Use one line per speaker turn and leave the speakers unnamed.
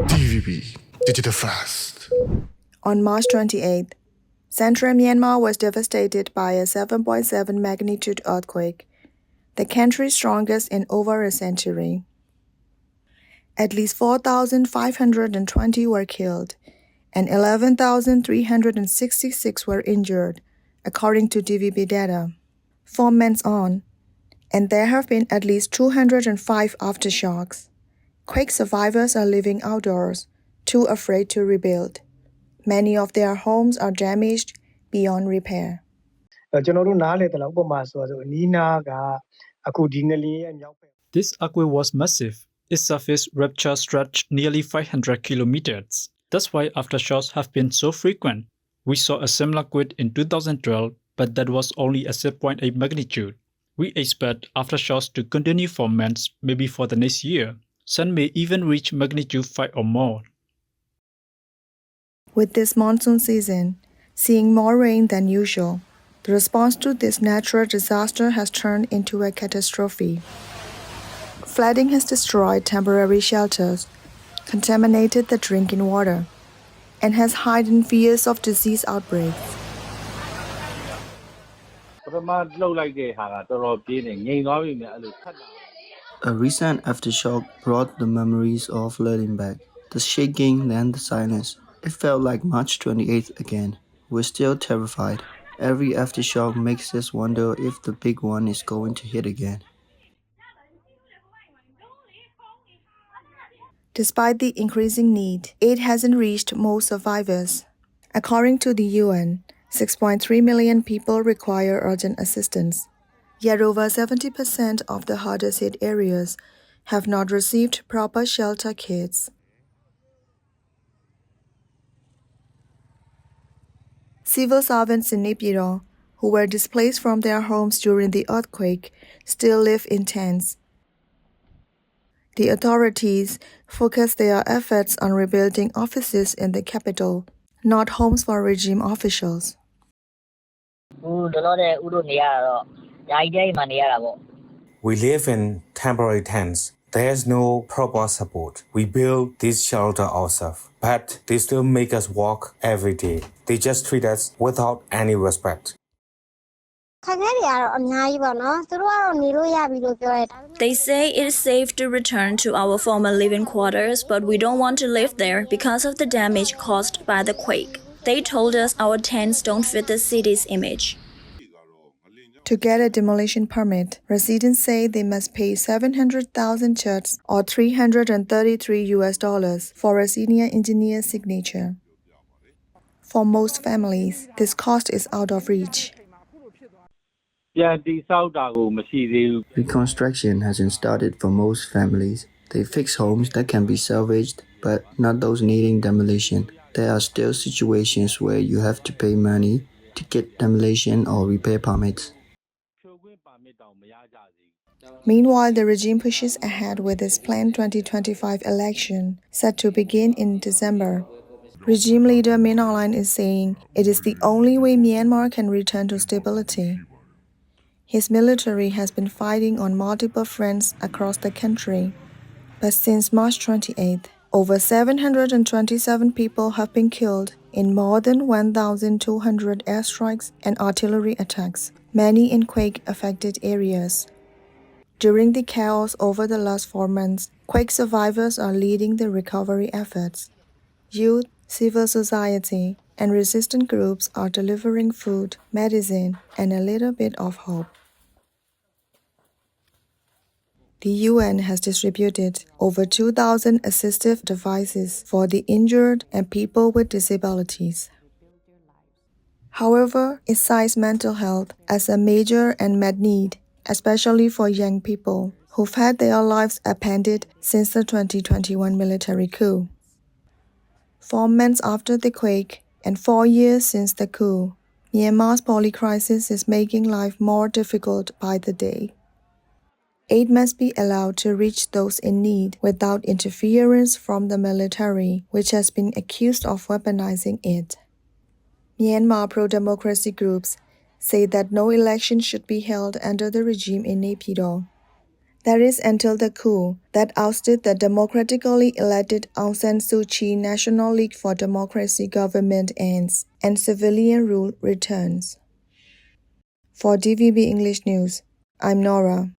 DVB, Digital Fast.
On March 28th, central Myanmar was devastated by a 7.7 magnitude earthquake, the country's strongest in over a century. At least 4,520 were killed, and 11,366 were injured, according to DVB data. 4 months on, and there have been at least 205 aftershocks. Quake survivors are living outdoors, too afraid to rebuild. Many of their homes are damaged beyond repair.
ကျွန်တော်တို့နားလေတယ်လို့ဥပမာဆိုတော့နီးနားကအခုဒီငလင်းရဲ့မြောက်ဘက်
This earthquake was massive. Its surface rupture stretched nearly 500 kilometers. That's why aftershocks have been so frequent. We saw a similar quake in 2012, but that was only a 7.8 magnitude. We expect aftershocks to continue for months, maybe for the next year. Some may even reach magnitude 5 or more.
With this monsoon season, seeing more rain than usual, the response to this natural disaster has turned into a catastrophe. Flooding has destroyed temporary shelters, contaminated the drinking water, and has heightened fears of disease outbreaks.
A recent aftershock brought the memories of flooding back, the shaking, then the silence. It felt like March 28th again. We're still terrified. Every aftershock makes us wonder if the big one is going to hit again.
Despite the increasing need, aid hasn't reached most survivors. According to the UN, 6.3 million people require urgent assistance. Yet over 70% of the hardest hit areas have not received proper shelter kits. Civil servants in Naypyidaw, who were displaced from their homes during the earthquake, still live in tents. The authorities focus their efforts on rebuilding offices in the capital, not homes for regime officials.
We live in temporary tents. There's no proper support. We build this shelter ourselves, but they still make us walk every day. They just treat us without any respect.
They say it's safe to return to our former living quarters, but we don't want to live there because of the damage caused by the quake. They told us our tents don't fit the city's image.
To get a demolition permit, residents say they must pay 700,000 kyats or $333 for a senior engineer's signature. For most families, this cost is out of reach.
Reconstruction hasn't started for most families. They fix homes that can be salvaged, but not those needing demolition. There are still situations where you have to pay money to get demolition or repair permits.
Meanwhile, the regime pushes ahead with its planned 2025 election, set to begin in December. Regime leader Min Aung is saying it is the only way Myanmar can return to stability. His military has been fighting on multiple fronts across the country, but since March 28th, over 727 people have been killed in more than 1,200 airstrikes and artillery attacks, many in quake-affected areas. During the chaos over the last 4 months, quake survivors are leading the recovery efforts. Youth, civil society, and resistant groups are delivering food, medicine, and a little bit of hope. The UN has distributed over 2,000 assistive devices for the injured and people with disabilities. However, it cites mental health as a major and met need, especially for young people who've had their lives upended since the 2021 military coup. 4 months after the quake and 4 years since the coup, Myanmar's polycrisis is making life more difficult by the day. Aid must be allowed to reach those in need without interference from the military, which has been accused of weaponizing it. Myanmar pro-democracy groups say that no election should be held under the regime in Naypyidaw. That is until the coup that ousted the democratically elected Aung San Suu Kyi National League for Democracy government ends and civilian rule returns. For DVB English News, I'm Nora.